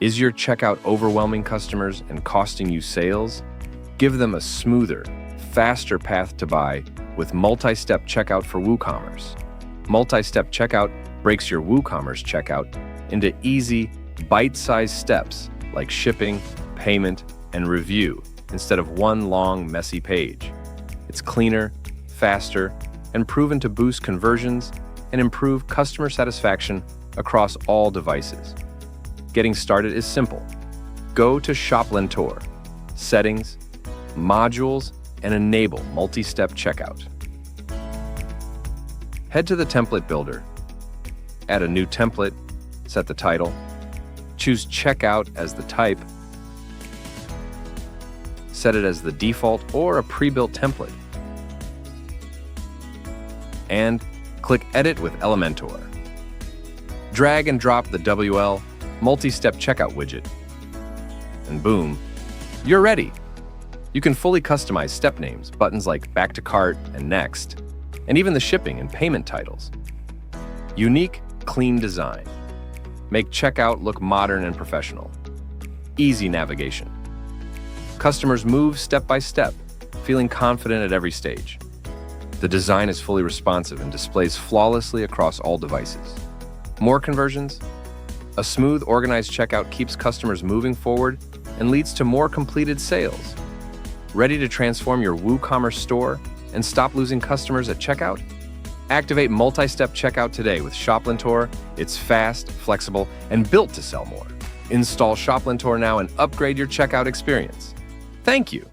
Is your checkout overwhelming customers and costing you sales? Give them a smoother, faster path to buy with multi-step checkout for WooCommerce. Multi-step checkout breaks your WooCommerce checkout into easy, bite-sized steps like shipping, payment, and review instead of one long, messy page. It's cleaner, faster, and proven to boost conversions and improve customer satisfaction across all devices. Getting started is simple. Go to ShopLentor, Settings, Modules, and enable multi-step checkout. Head to the template builder, add a new template, set the title, choose Checkout as the type, set it as the default or a pre-built template, and click Edit with Elementor. Drag and drop the WL multi-step checkout widget, and boom, you're ready. You can fully customize step names, buttons like Back to Cart and Next, and even the shipping and payment titles. Unique, clean design. Make checkout look modern and professional. Easy navigation. Customers move step by step, feeling confident at every stage. The design is fully responsive and displays flawlessly across all devices. More conversions? A smooth, organized checkout keeps customers moving forward and leads to more completed sales. Ready to transform your WooCommerce store and stop losing customers at checkout? Activate multi-step checkout today with ShopLentor. It's fast, flexible, and built to sell more. Install ShopLentor now and upgrade your checkout experience. Thank you.